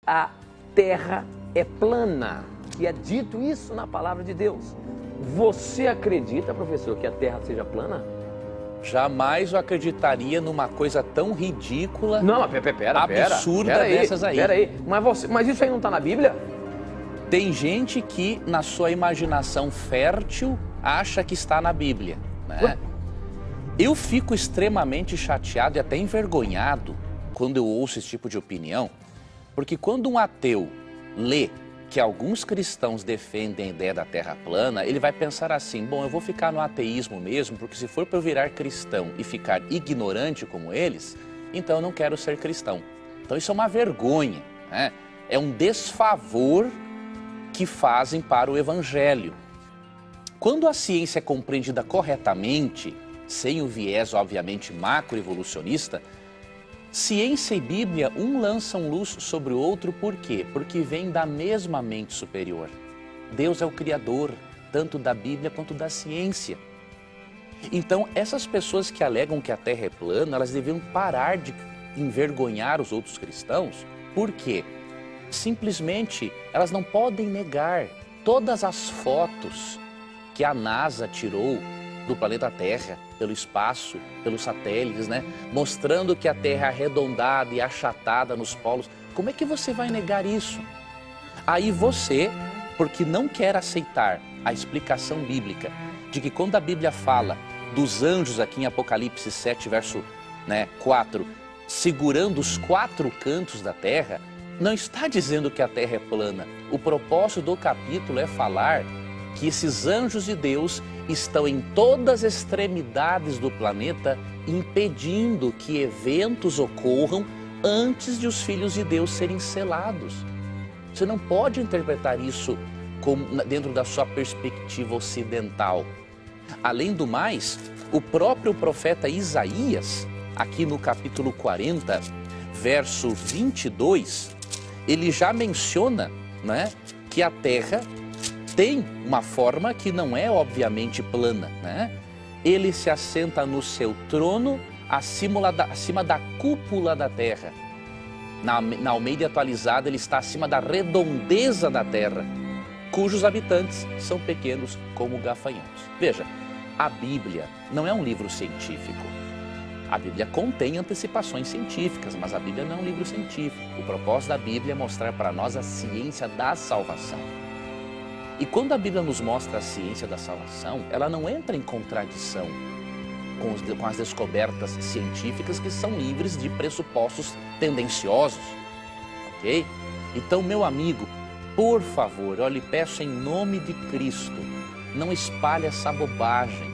a terra é plana. E é dito isso na palavra de Deus. Você acredita, professor, que a terra seja plana? Jamais eu acreditaria numa coisa tão ridícula, não, absurda dessas aí. Peraí, mas isso aí não está na Bíblia? Tem gente que, na sua imaginação fértil, acha que está na Bíblia, né? Eu fico extremamente chateado e até envergonhado quando eu ouço esse tipo de opinião, porque quando um ateu lê que alguns cristãos defendem a ideia da terra plana, ele vai pensar assim: bom, eu vou ficar no ateísmo mesmo, porque se for para eu virar cristão e ficar ignorante como eles, então eu não quero ser cristão. Então isso é uma vergonha, né? É um desfavor que fazem para o evangelho. Quando a ciência é compreendida corretamente, sem o viés obviamente macroevolucionista, ciência e Bíblia, um lançam luz sobre o outro, por quê? Porque vem da mesma mente superior. Deus é o Criador, tanto da Bíblia quanto da ciência. Então, essas pessoas que alegam que a Terra é plana, elas deviam parar de envergonhar os outros cristãos. Por quê? Simplesmente, elas não podem negar todas as fotos que a NASA tirou do planeta Terra, pelo espaço, pelos satélites, né? Mostrando que a Terra é arredondada e achatada nos polos. Como é que você vai negar isso? Aí você, porque não quer aceitar a explicação bíblica de que quando a Bíblia fala dos anjos aqui em Apocalipse 7, verso 4, segurando os 4 cantos da Terra, não está dizendo que a Terra é plana. O propósito do capítulo é falar que esses anjos de Deus estão em todas as extremidades do planeta, impedindo que eventos ocorram antes de os filhos de Deus serem selados. Você não pode interpretar isso dentro da sua perspectiva ocidental. Além do mais, o próprio profeta Isaías, aqui no capítulo 40, verso 22, ele já menciona, né, que a Terra tem uma forma que não é obviamente plana, né? Ele se assenta no seu trono acima da cúpula da terra. Na Almeida atualizada, ele está acima da redondeza da terra, cujos habitantes são pequenos como gafanhotos. Veja, a Bíblia não é um livro científico. A Bíblia contém antecipações científicas, mas a Bíblia não é um livro científico. O propósito da Bíblia é mostrar para nós a ciência da salvação. E quando a Bíblia nos mostra a ciência da salvação, ela não entra em contradição com as descobertas científicas que são livres de pressupostos tendenciosos, ok? Então, meu amigo, por favor, eu lhe peço em nome de Cristo, não espalhe essa bobagem.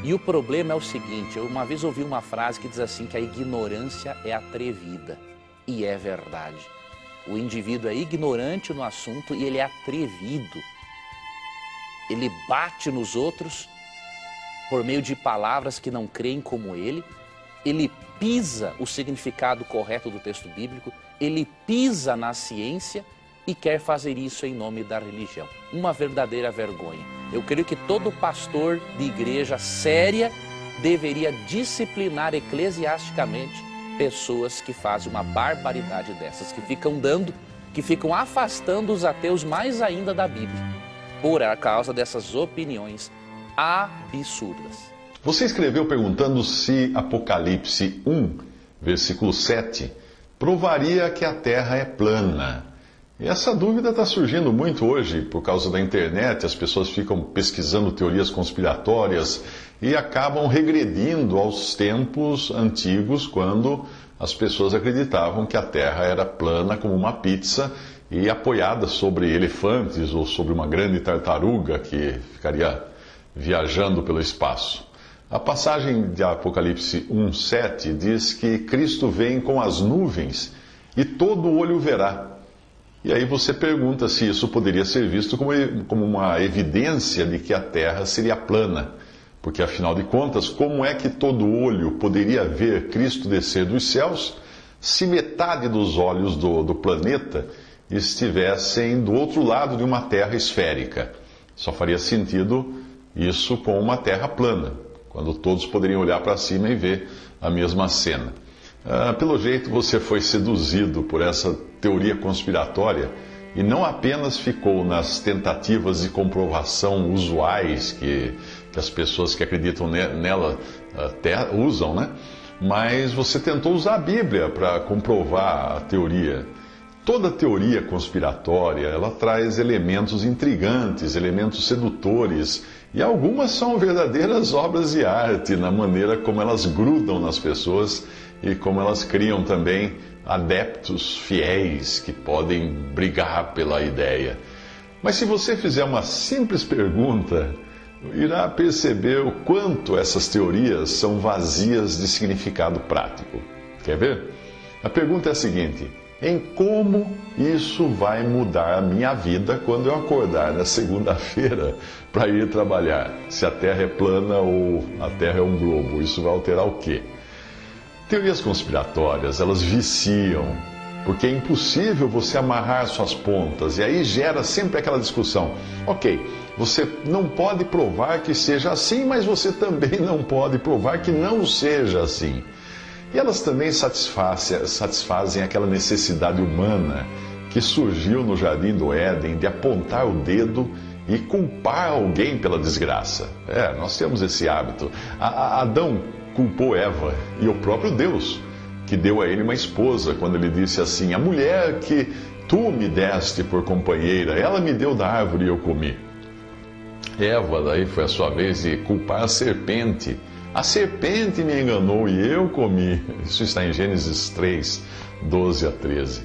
E o problema é o seguinte, eu uma vez ouvi uma frase que diz assim, que a ignorância é atrevida, e é verdade. O indivíduo é ignorante no assunto e ele é atrevido. Ele bate nos outros por meio de palavras que não creem como ele pisa o significado correto do texto bíblico, ele pisa na ciência e quer fazer isso em nome da religião. Uma verdadeira vergonha. Eu creio que todo pastor de igreja séria deveria disciplinar eclesiasticamente pessoas que fazem uma barbaridade dessas, que ficam afastando os ateus mais ainda da Bíblia, por causa dessas opiniões absurdas. Você escreveu perguntando se Apocalipse 1, versículo 7, provaria que a Terra é plana. E essa dúvida está surgindo muito hoje por causa da internet. As pessoas ficam pesquisando teorias conspiratórias e acabam regredindo aos tempos antigos, quando as pessoas acreditavam que a Terra era plana como uma pizza e apoiada sobre elefantes ou sobre uma grande tartaruga que ficaria viajando pelo espaço. A passagem de Apocalipse 1:7 diz que Cristo vem com as nuvens e todo olho o verá. E aí você pergunta se isso poderia ser visto como uma evidência de que a Terra seria plana. Porque, afinal de contas, como é que todo olho poderia ver Cristo descer dos céus se metade dos olhos do planeta estivessem do outro lado de uma Terra esférica? Só faria sentido isso com uma Terra plana, quando todos poderiam olhar para cima e ver a mesma cena. Pelo jeito você foi seduzido por essa teoria conspiratória e não apenas ficou nas tentativas de comprovação usuais que as pessoas que acreditam nela usam, né? Mas você tentou usar a Bíblia para comprovar a teoria. Toda teoria conspiratória, ela traz elementos intrigantes, elementos sedutores, e algumas são verdadeiras obras de arte na maneira como elas grudam nas pessoas e como elas criam também adeptos fiéis que podem brigar pela ideia. Mas se você fizer uma simples pergunta, irá perceber o quanto essas teorias são vazias de significado prático. Quer ver? A pergunta é a seguinte: em como isso vai mudar a minha vida quando eu acordar na segunda-feira para ir trabalhar? Se a Terra é plana ou a Terra é um globo, isso vai alterar o quê? Teorias conspiratórias, elas viciam, porque é impossível você amarrar suas pontas, e aí gera sempre aquela discussão. Ok, você não pode provar que seja assim, mas você também não pode provar que não seja assim. E elas também satisfazem aquela necessidade humana que surgiu no Jardim do Éden de apontar o dedo e culpar alguém pela desgraça. Nós temos esse hábito. Adão culpou Eva e o próprio Deus, que deu a ele uma esposa, quando ele disse assim: a mulher que tu me deste por companheira, ela me deu da árvore e eu comi. Eva, daí foi a sua vez de culpar a serpente. A serpente me enganou e eu comi. Isso está em Gênesis 3, 12 a 13.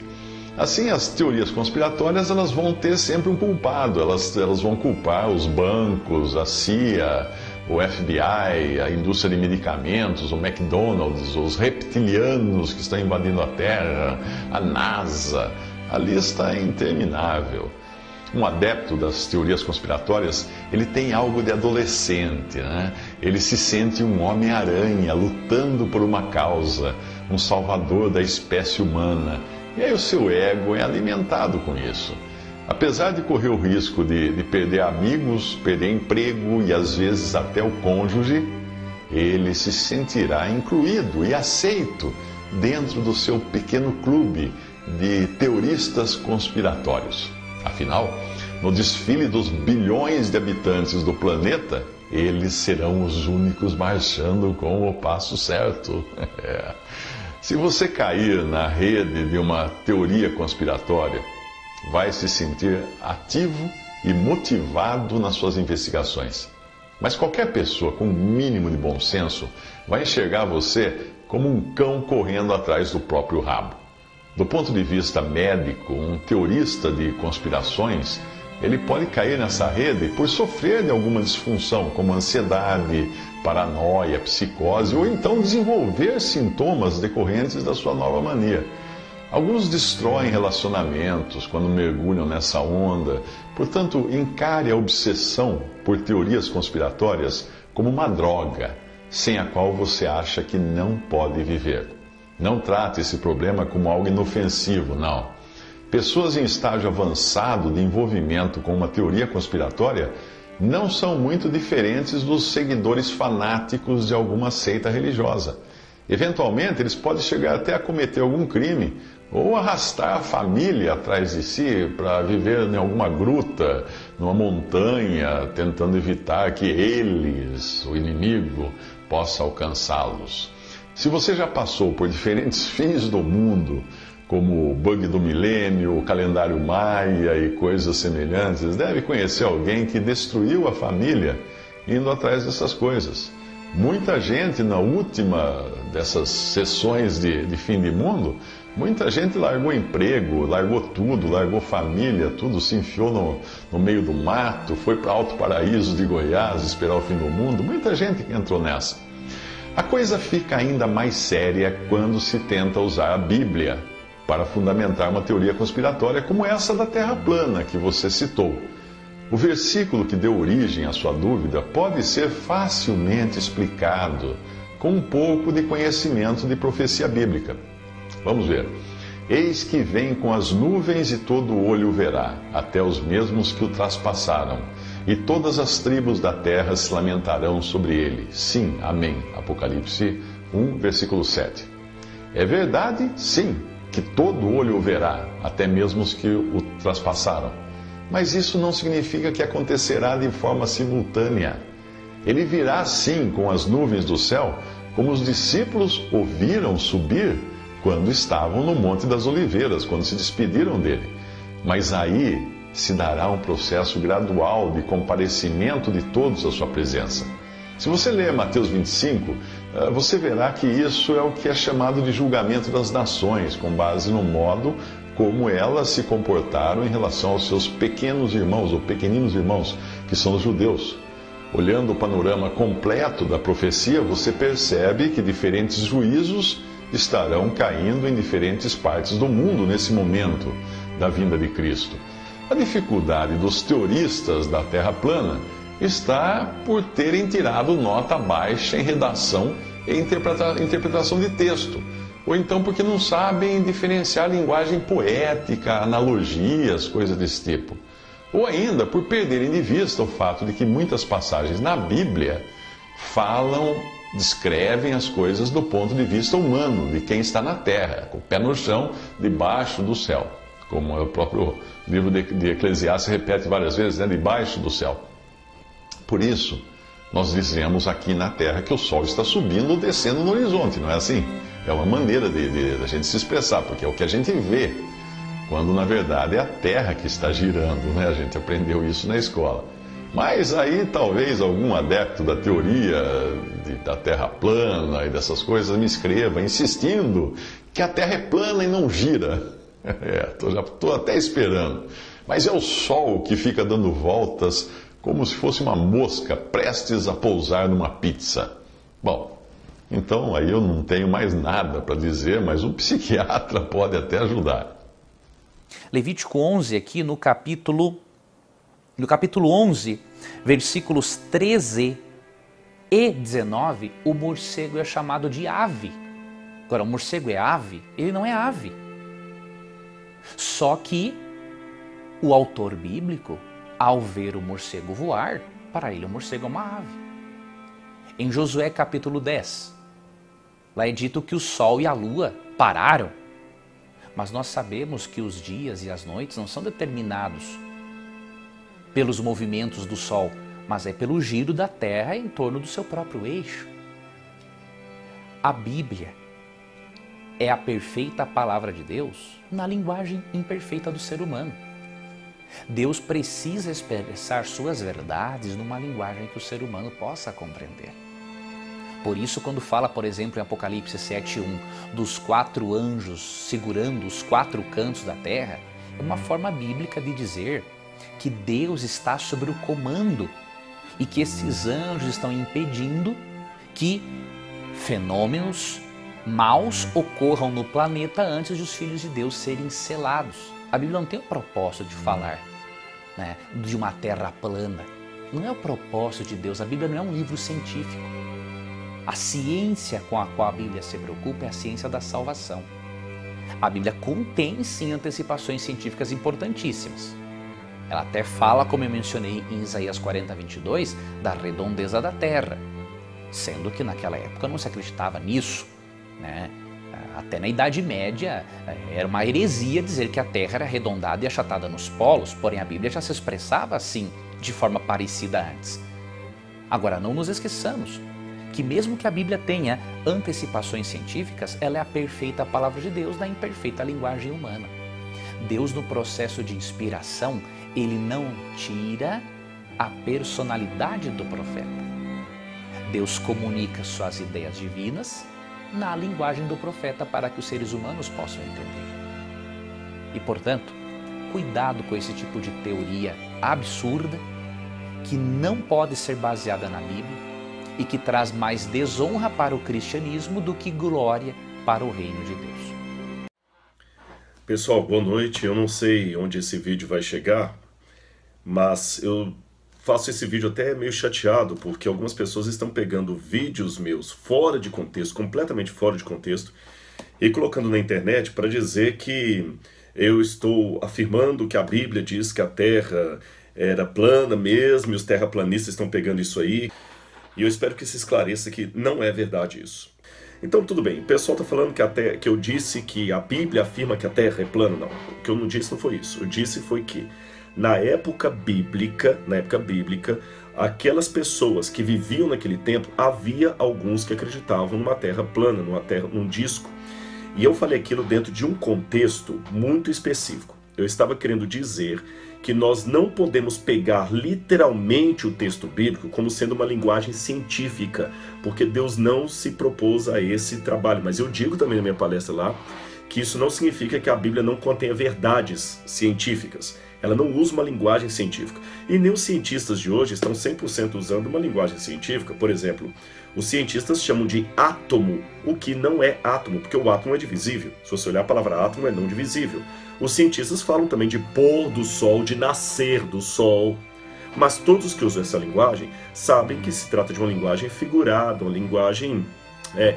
Assim, as teorias conspiratórias, elas vão ter sempre um culpado. Elas vão culpar os bancos, a CIA, o FBI, a indústria de medicamentos, o McDonald's, os reptilianos que estão invadindo a Terra, a NASA. A lista é interminável. Um adepto das teorias conspiratórias, ele tem algo de adolescente, né? Ele se sente um Homem-Aranha lutando por uma causa, um salvador da espécie humana. E aí o seu ego é alimentado com isso. Apesar de correr o risco de perder amigos, perder emprego e às vezes até o cônjuge, ele se sentirá incluído e aceito dentro do seu pequeno clube de teoristas conspiratórios. Afinal, no desfile dos bilhões de habitantes do planeta, eles serão os únicos marchando com o passo certo. Se você cair na rede de uma teoria conspiratória, vai se sentir ativo e motivado nas suas investigações. Mas qualquer pessoa com um mínimo de bom senso vai enxergar você como um cão correndo atrás do próprio rabo. Do ponto de vista médico, um teorista de conspirações, ele pode cair nessa rede por sofrer de alguma disfunção, como ansiedade, paranoia, psicose, ou então desenvolver sintomas decorrentes da sua nova mania. Alguns destroem relacionamentos quando mergulham nessa onda. Portanto, encare a obsessão por teorias conspiratórias como uma droga, sem a qual você acha que não pode viver. Não trate esse problema como algo inofensivo, não. Pessoas em estágio avançado de envolvimento com uma teoria conspiratória não são muito diferentes dos seguidores fanáticos de alguma seita religiosa. Eventualmente, eles podem chegar até a cometer algum crime ou arrastar a família atrás de si para viver em alguma gruta, numa montanha, tentando evitar que eles, o inimigo, possa alcançá-los. Se você já passou por diferentes fins do mundo, como o bug do milênio, o calendário maia e coisas semelhantes, deve conhecer alguém que destruiu a família indo atrás dessas coisas. Muita gente, na última dessas sessões de fim de mundo, muita gente largou emprego, largou tudo, largou família, tudo, se enfiou no meio do mato, foi para Alto Paraíso de Goiás esperar o fim do mundo. Muita gente que entrou nessa. A coisa fica ainda mais séria quando se tenta usar a Bíblia para fundamentar uma teoria conspiratória como essa da Terra plana que você citou. O versículo que deu origem à sua dúvida pode ser facilmente explicado com um pouco de conhecimento de profecia bíblica. Vamos ver. Eis que vem com as nuvens e todo olho o verá, até os mesmos que o traspassaram. E todas as tribos da terra se lamentarão sobre ele. Sim, amém. Apocalipse 1, versículo 7. É verdade, sim, que todo olho o verá, até mesmo os que o traspassaram. Mas isso não significa que acontecerá de forma simultânea. Ele virá sim com as nuvens do céu, como os discípulos o viram subir quando estavam no Monte das Oliveiras, quando se despediram dele. Mas aí se dará um processo gradual de comparecimento de todos à sua presença. Se você ler Mateus 25, você verá que isso é o que é chamado de julgamento das nações, com base no modo como elas se comportaram em relação aos seus pequenos irmãos, ou pequeninos irmãos, que são os judeus. Olhando o panorama completo da profecia, você percebe que diferentes juízos estarão caindo em diferentes partes do mundo nesse momento da vinda de Cristo. A dificuldade dos teoristas da Terra plana está por terem tirado nota baixa em redação e interpretação de texto, ou então porque não sabem diferenciar linguagem poética, analogias, coisas desse tipo. Ou ainda por perderem de vista o fato de que muitas passagens na Bíblia descrevem as coisas do ponto de vista humano, de quem está na terra, com o pé no chão, debaixo do céu. Como o próprio livro de Eclesiastes repete várias vezes, né? Debaixo do céu. Por isso, nós dizemos aqui na terra que o sol está subindo ou descendo no horizonte, não é assim? É uma maneira de a gente se expressar, porque é o que a gente vê, quando na verdade é a terra que está girando, né? A gente aprendeu isso na escola. Mas aí talvez algum adepto da teoria da terra plana e dessas coisas me escreva insistindo que a terra é plana e não gira. Já estou até esperando. Mas é o sol que fica dando voltas como se fosse uma mosca prestes a pousar numa pizza. Bom, então aí eu não tenho mais nada para dizer, mas um psiquiatra pode até ajudar. Levítico 11, aqui no capítulo 11, versículos 13 e 19, o morcego é chamado de ave. Agora, o morcego é ave? Ele não é ave. Só que o autor bíblico, ao ver o morcego voar, para ele o morcego é uma ave. Em Josué capítulo 10, lá é dito que o sol e a lua pararam. Mas nós sabemos que os dias e as noites não são determinados pelos movimentos do sol, mas é pelo giro da terra em torno do seu próprio eixo. A Bíblia é a perfeita palavra de Deus na linguagem imperfeita do ser humano. Deus precisa expressar suas verdades numa linguagem que o ser humano possa compreender. Por isso, quando fala, por exemplo, em Apocalipse 7:1, dos 4 anjos segurando os 4 cantos da terra, é uma forma bíblica de dizer que Deus está sobre o comando e que esses anjos estão impedindo que fenômenos maus ocorram no planeta antes de os filhos de Deus serem selados. A Bíblia não tem o propósito de falar, né, de uma terra plana. Não é o propósito de Deus. A Bíblia não é um livro científico. A ciência com a qual a Bíblia se preocupa é a ciência da salvação. A Bíblia contém, sim, antecipações científicas importantíssimas. Ela até fala, como eu mencionei em Isaías 40:22, da redondeza da terra, sendo que naquela época não se acreditava nisso, né? Até na Idade Média era uma heresia dizer que a Terra era arredondada e achatada nos polos, porém a Bíblia já se expressava assim, de forma parecida antes. Agora, não nos esqueçamos que mesmo que a Bíblia tenha antecipações científicas, ela é a perfeita palavra de Deus na imperfeita linguagem humana. Deus, no processo de inspiração, ele não tira a personalidade do profeta. Deus comunica suas ideias divinas na linguagem do profeta para que os seres humanos possam entender. E, portanto, cuidado com esse tipo de teoria absurda que não pode ser baseada na Bíblia e que traz mais desonra para o cristianismo do que glória para o reino de Deus. Pessoal, boa noite. Eu não sei onde esse vídeo vai chegar, mas eu faço esse vídeo até meio chateado, porque algumas pessoas estão pegando vídeos meus fora de contexto, completamente fora de contexto, e colocando na internet para dizer que eu estou afirmando que a Bíblia diz que a Terra era plana mesmo, e os terraplanistas estão pegando isso aí. E eu espero que se esclareça que não é verdade isso. Então tudo bem, o pessoal está falando que eu disse que a Bíblia afirma que a Terra é plana. Não, o que eu não disse não foi isso. Eu disse foi que na época bíblica, aquelas pessoas que viviam naquele tempo, havia alguns que acreditavam numa Terra plana, num disco. E eu falei aquilo dentro de um contexto muito específico. Eu estava querendo dizer que nós não podemos pegar literalmente o texto bíblico como sendo uma linguagem científica, porque Deus não se propôs a esse trabalho. Mas eu digo também na minha palestra lá que isso não significa que a Bíblia não contenha verdades científicas. Ela não usa uma linguagem científica. E nem os cientistas de hoje estão 100% usando uma linguagem científica. Por exemplo, os cientistas chamam de átomo, o que não é átomo, porque o átomo é divisível. Se você olhar a palavra átomo, é não divisível. Os cientistas falam também de pôr do sol, de nascer do sol. Mas todos os que usam essa linguagem sabem que se trata de uma linguagem figurada, uma linguagem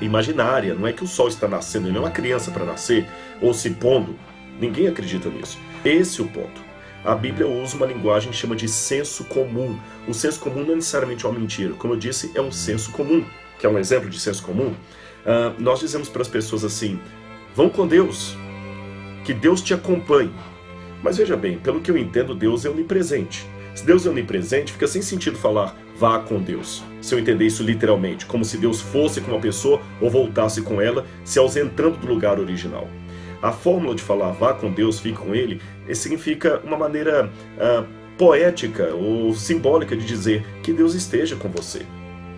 imaginária. Não é que o sol está nascendo, ele não é uma criança para nascer ou se pondo. Ninguém acredita nisso. Esse é o ponto. A Bíblia usa uma linguagem que chama de senso comum. O senso comum não é necessariamente uma mentira. Como eu disse, é um senso comum. Que é um exemplo de senso comum. Nós dizemos para as pessoas assim, vão com Deus, que Deus te acompanhe. Mas veja bem, pelo que eu entendo, Deus é onipresente. Se Deus é onipresente, fica sem sentido falar, vá com Deus. Se eu entender isso literalmente, como se Deus fosse com uma pessoa ou voltasse com ela, se ausentando do lugar original. A fórmula de falar vá com Deus, fique com Ele, significa uma maneira poética ou simbólica de dizer que Deus esteja com você,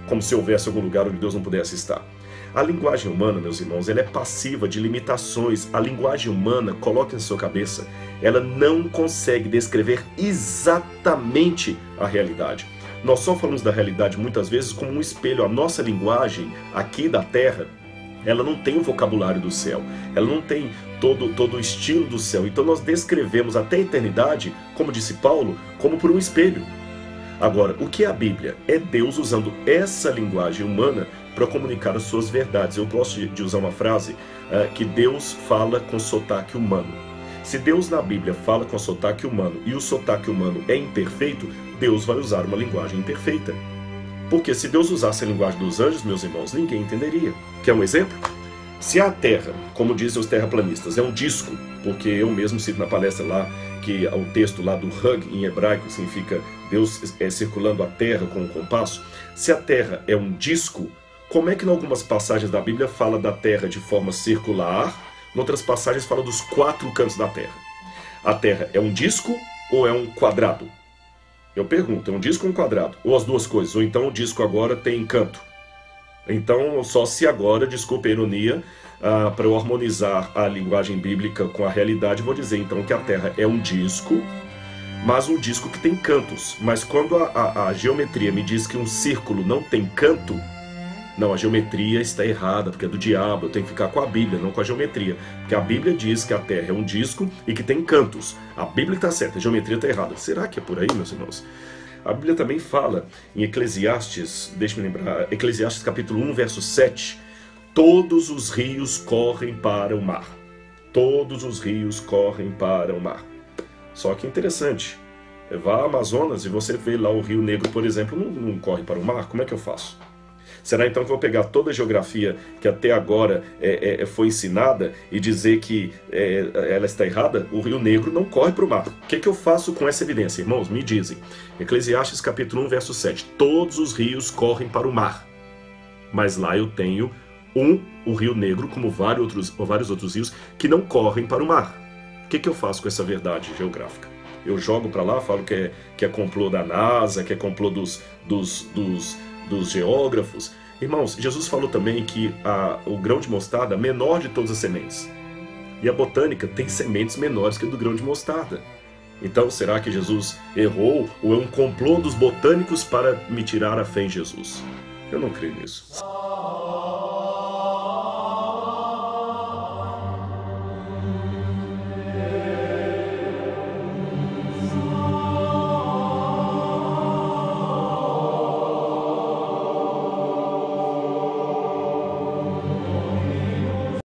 como se houvesse algum lugar onde Deus não pudesse estar. A linguagem humana, meus irmãos, ela é passiva de limitações. A linguagem humana, coloque na sua cabeça, ela não consegue descrever exatamente a realidade. Nós só falamos da realidade muitas vezes como um espelho. A nossa linguagem aqui da Terra, ela não tem o vocabulário do céu, ela não tem todo o estilo do céu. Então nós descrevemos até a eternidade, como disse Paulo, como por um espelho. Agora, o que é a Bíblia? É Deus usando essa linguagem humana para comunicar as suas verdades. Eu gosto de usar uma frase que Deus fala com sotaque humano. Se Deus na Bíblia fala com sotaque humano e o sotaque humano é imperfeito, Deus vai usar uma linguagem imperfeita. Porque se Deus usasse a linguagem dos anjos, meus irmãos, ninguém entenderia. Quer um exemplo? Se a Terra, como dizem os terraplanistas, é um disco, porque eu mesmo cito na palestra lá, que o texto lá do Hug em hebraico significa Deus circulando a Terra com um compasso. Se a Terra é um disco, como é que em algumas passagens da Bíblia fala da Terra de forma circular, em outras passagens fala dos 4 cantos da Terra? A Terra é um disco ou é um quadrado? Eu pergunto, é um disco ou um quadrado? Ou as duas coisas? Ou então o disco agora tem canto? Então, só se agora, desculpe a ironia, para eu harmonizar a linguagem bíblica com a realidade, vou dizer então que a Terra é um disco, mas um disco que tem cantos. Mas quando a geometria me diz que um círculo não tem canto, não, a geometria está errada, porque é do diabo, eu tenho que ficar com a Bíblia, não com a geometria. Porque a Bíblia diz que a Terra é um disco e que tem cantos. A Bíblia está certa, a geometria está errada. Será que é por aí, meus irmãos? A Bíblia também fala em Eclesiastes, deixe-me lembrar, Eclesiastes capítulo 1, verso 7, todos os rios correm para o mar. Todos os rios correm para o mar. Só que interessante, vá ao Amazonas e você vê lá o Rio Negro, por exemplo, não corre para o mar, como é que eu faço? Será então que eu vou pegar toda a geografia que até agora foi ensinada e dizer que ela está errada? O Rio Negro não corre para o mar. O que é que eu faço com essa evidência, irmãos? Me dizem. Eclesiastes capítulo 1, verso 7. Todos os rios correm para o mar. Mas lá eu tenho o Rio Negro, como vários outros rios, que não correm para o mar. O que é que eu faço com essa verdade geográfica? Eu jogo para lá, falo que é complô da NASA, que é complô dos geógrafos. Irmãos, Jesus falou também que o grão de mostarda é a menor de todas as sementes. E a botânica tem sementes menores que a do grão de mostarda. Então, será que Jesus errou ou é um complô dos botânicos para me tirar a fé em Jesus? Eu não creio nisso.